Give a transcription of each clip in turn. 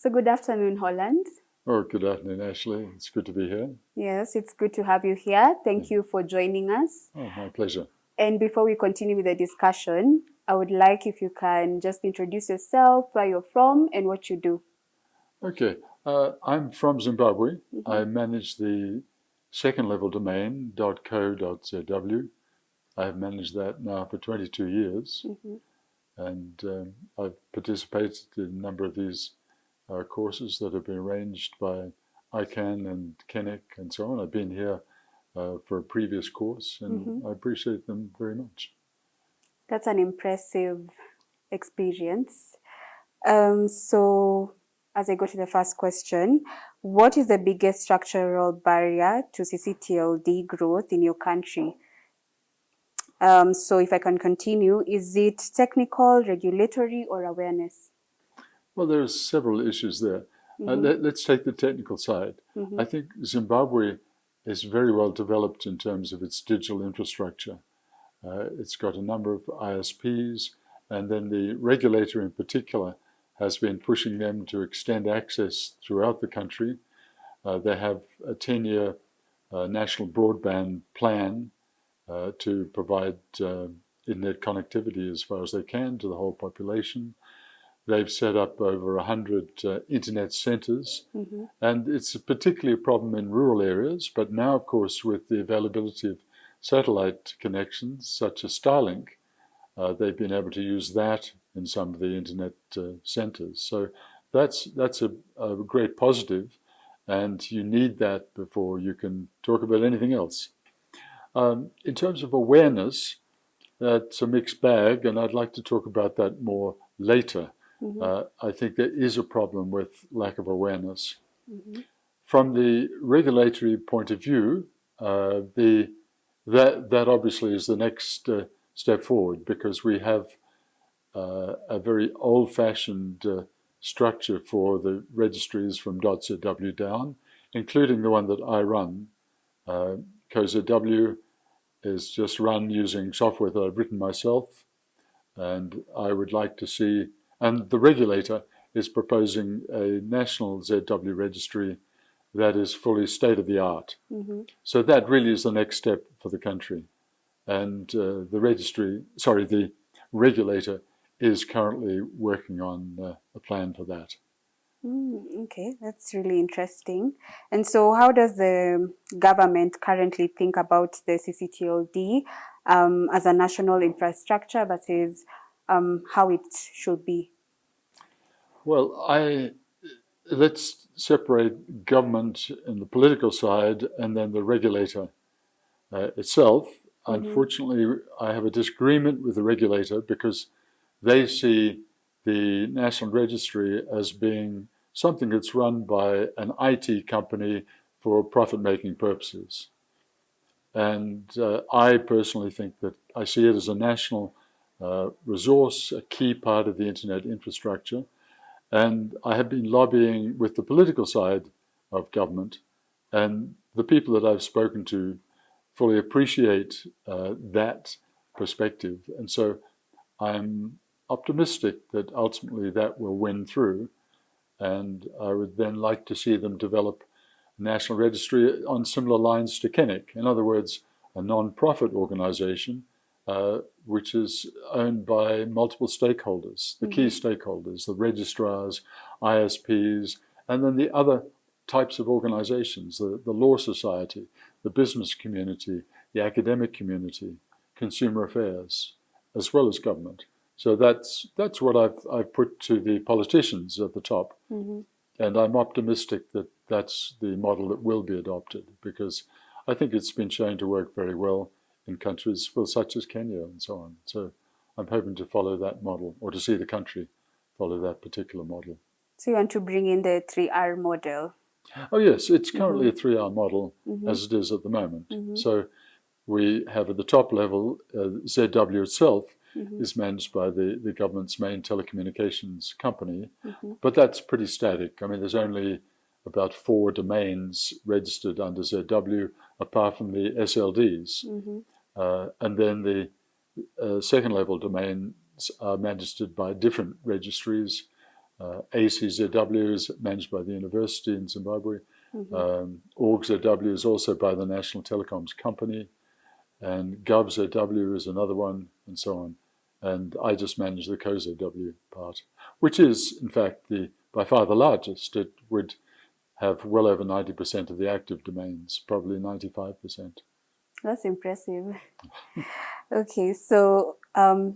So good afternoon, Holland. Oh, good afternoon, Ashley. It's good to be here. Yes, it's good to have you here. Thank you for joining us. Oh, my pleasure. And before we continue with the discussion, I would like if you can just introduce yourself, where you're from, and what you do. Okay, I'm from Zimbabwe. I manage the second level domain, .co.zw. I've managed that now for 22 years, and I've participated in a number of these courses that have been arranged by ICANN and KeNIC and so on. I've been here for a previous course, and I appreciate them very much. That's an impressive experience. So as I go to the first question, what is the biggest structural barrier to CcTLD growth in your country? So if I can continue, is it technical, regulatory, or awareness? Well, there are several issues there. Let's take the technical side. I think Zimbabwe is very well developed in terms of its digital infrastructure. It's got a number of ISPs, and then the regulator in particular has been pushing them to extend access throughout the country. They have a 10-year national broadband plan to provide internet connectivity as far as they can to the whole population. They've set up over 100 internet centers, and it's particularly a problem in rural areas. But now, of course, with the availability of satellite connections, such as Starlink, they've been able to use that in some of the internet centers. So that's a great positive, and you need that before you can talk about anything else. In terms of awareness, that's a mixed bag, and I'd like to talk about that more later. I think there is a problem with lack of awareness. From the regulatory point of view, that obviously is the next step forward, because we have a very old-fashioned structure for the registries from .zw down, including the one that I run. co.zw is just run using software that I've written myself, and I would like to see, and the regulator is proposing a national ZW registry that is fully state-of-the-art. So that really is the next step for the country. And the regulator is currently working on a plan for that. Okay, that's really interesting. And so how does the government currently think about the CcTLD as a national infrastructure versus how it should be? Well, let's separate government and the political side and then the regulator itself. Unfortunately, I have a disagreement with the regulator because they see the National Registry as being something that's run by an IT company for profit-making purposes. And I personally think that I see it as a national resource, a key part of the internet infrastructure. And I have been lobbying with the political side of government, and the people that I've spoken to fully appreciate that perspective. And so I'm optimistic that ultimately that will win through, and I would then like to see them develop a national registry on similar lines to KeNIC. In other words, a non-profit organization which is owned by multiple stakeholders, the key stakeholders, the registrars, ISPs, and then the other types of organizations, the law society, the business community, the academic community, consumer affairs, as well as government. So that's what I've put to the politicians at the top. And I'm optimistic that that's the model that will be adopted, because I think it's been shown to work very well in countries such as Kenya and so on. So I'm hoping to follow that model, or to see the country follow that particular model. So you want to bring in the 3R model? Oh yes, it's currently a 3R model as it is at the moment. So we have at the top level, ZW itself is managed by the government's main telecommunications company, but that's pretty static. I mean, there's only about 4 domains registered under ZW, apart from the SLDs. And then the second level domains are managed by different registries. ACZW is managed by the university in Zimbabwe. Org.zw is also by the National Telecoms Company, and Gov.zw is another one, and so on. And I just manage the co.zw part, which is, in fact, by far the largest. It would have well over 90% of the active domains, probably 95%. That's impressive. Okay, so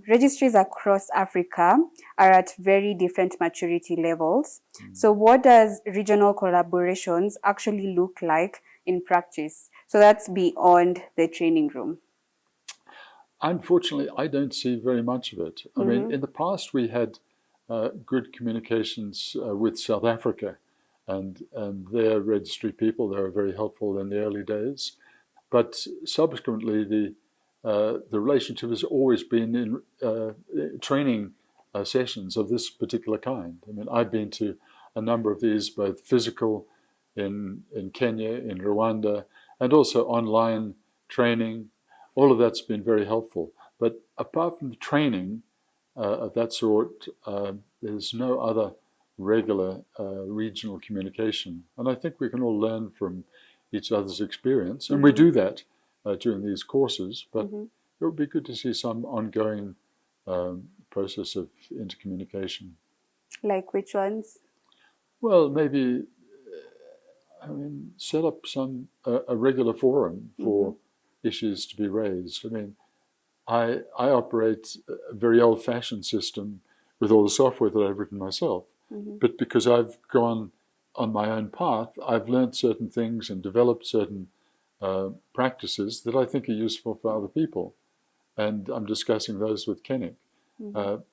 registries across Africa are at very different maturity levels. So what does regional collaborations actually look like in practice? So that's beyond the training room. Unfortunately, I don't see very much of it. I mean, in the past, we had good communications with South Africa and their registry people. They were very helpful in the early days. But subsequently, the relationship has always been in training sessions of this particular kind. I mean, I've been to a number of these, both physical in Kenya, in Rwanda, and also online training. All of that's been very helpful. But apart from the training of that sort, there's no other regular regional communication. And I think we can all learn from each other's experience. And we do that during these courses, but it would be good to see some ongoing process of intercommunication. Like which ones? Well, maybe, set up a regular forum for issues to be raised. I mean, I operate a very old-fashioned system with all the software that I've written myself. But because I've gone on my own path, I've learned certain things and developed certain practices that I think are useful for other people. And I'm discussing those with KeNIC.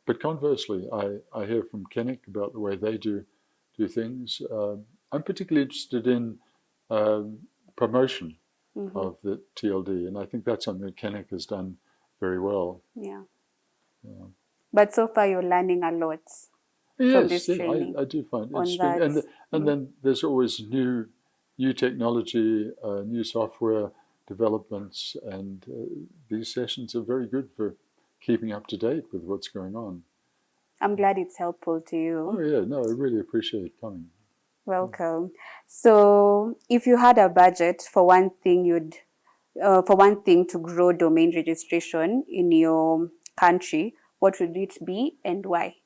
But conversely, I hear from KeNIC about the way they do things. I'm particularly interested in promotion of the TLD, and I think that's something that KeNIC has done very well. Yeah. But so far you're learning a lot from this training. I do find it interesting. And then there's always new technology, new software developments, and these sessions are very good for keeping up to date with what's going on. I'm glad it's helpful to you. Oh yeah, no, I really appreciate coming. Welcome. So if you had a budget for one thing to grow domain registration in your country, what would it be and why?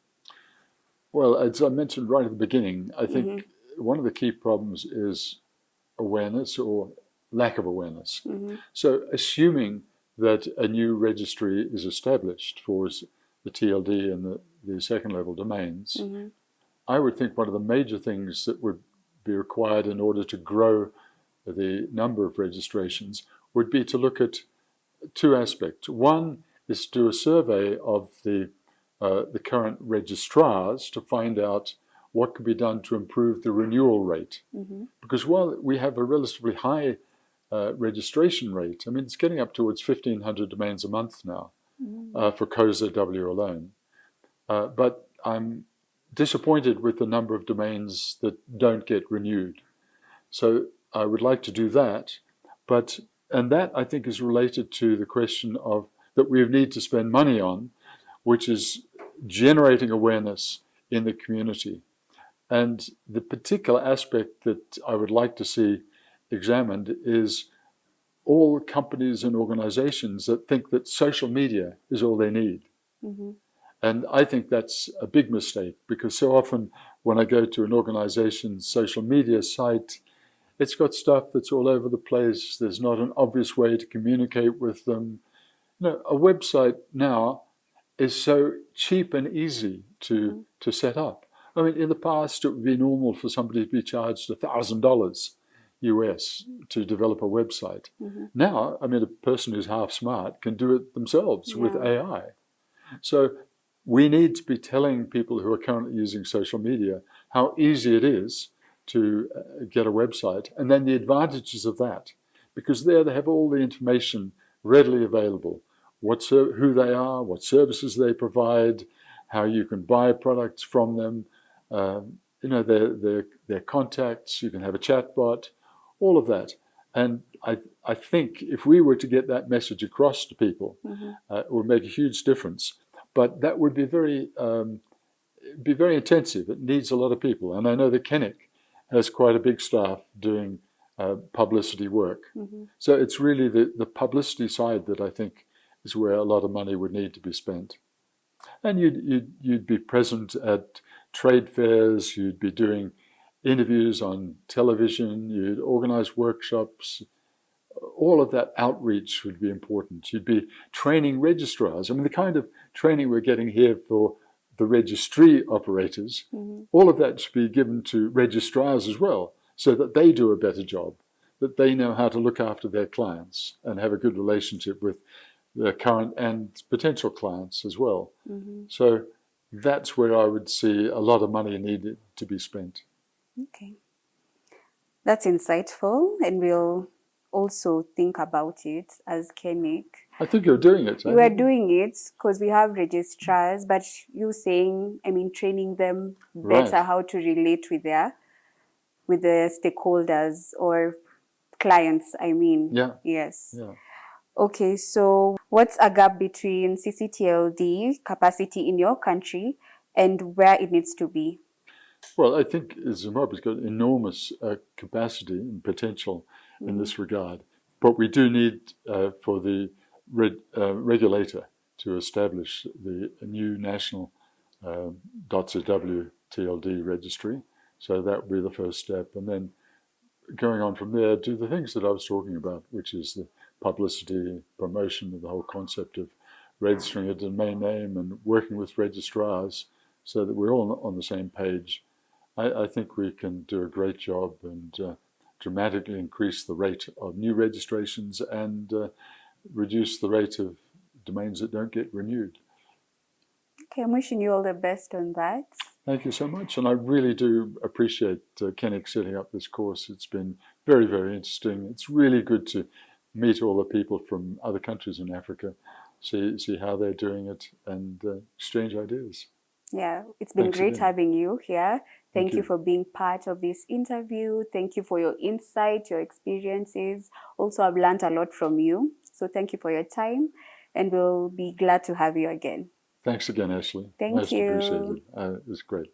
Well, as I mentioned right at the beginning, I think one of the key problems is awareness or lack of awareness. So assuming that a new registry is established for the TLD and the second level domains, I would think one of the major things that would be required in order to grow the number of registrations would be to look at two aspects. One is to do a survey of the current registrars to find out what could be done to improve the renewal rate. Because while we have a relatively high registration rate, I mean, it's getting up towards 1,500 domains a month now for co.zw alone. But I'm disappointed with the number of domains that don't get renewed. So I would like to do that. And that, I think, is related to the question of that we need to spend money on, which is generating awareness in the community. And the particular aspect that I would like to see examined is all companies and organizations that think that social media is all they need. And I think that's a big mistake, because so often when I go to an organization's social media site, it's got stuff that's all over the place. There's not an obvious way to communicate with them. A website now is so cheap and easy to set up. I mean, in the past, it would be normal for somebody to be charged $1,000 US to develop a website. Now, I mean, a person who's half smart can do it themselves with AI. So we need to be telling people who are currently using social media how easy it is to get a website, and then the advantages of that, because there they have all the information readily available, who they are, what services they provide, how you can buy products from them, their contacts, you can have a chat bot, all of that. And I think if we were to get that message across to people, it would make a huge difference. But that would be very be very intensive. It needs a lot of people. And I know that KeNIC has quite a big staff doing publicity work. So it's really the publicity side that I think is where a lot of money would need to be spent. And you'd be present at trade fairs, you'd be doing interviews on television, you'd organize workshops. All of that outreach would be important. You'd be training registrars. I mean, the kind of training we're getting here for the registry operators, all of that should be given to registrars as well, so that they do a better job, that they know how to look after their clients and have a good relationship with their current and potential clients as well. So that's where I would see a lot of money needed to be spent. Okay. That's insightful, and we'll also think about it as KeNIC. I think you're doing it. You are doing it because we have registrars, but you saying, I mean, training them better how to relate with the stakeholders or clients, I mean. Yeah. Yes. Yeah. Okay, so what's a gap between CcTLD capacity in your country and where it needs to be? Well, I think Zimbabwe's got enormous capacity and potential in this regard. But we do need for the regulator to establish the new national co.zw TLD registry. So that would be the first step. And then going on from there, do the things that I was talking about, which is the publicity, promotion of the whole concept of registering a domain name and working with registrars so that we're all on the same page. I think we can do a great job and dramatically increase the rate of new registrations and reduce the rate of domains that don't get renewed. Okay, I'm wishing you all the best on that. Thank you so much. And I really do appreciate KeNIC setting up this course. It's been very, very interesting. It's really good to meet all the people from other countries in Africa, see how they're doing it and exchange ideas. Yeah, it's been great having you here. Thank you for being part of this interview. Thank you for your insight, your experiences. Also, I've learned a lot from you. So thank you for your time, and we'll be glad to have you again. Thanks again, Ashley. Thank you. Most appreciated. It was great.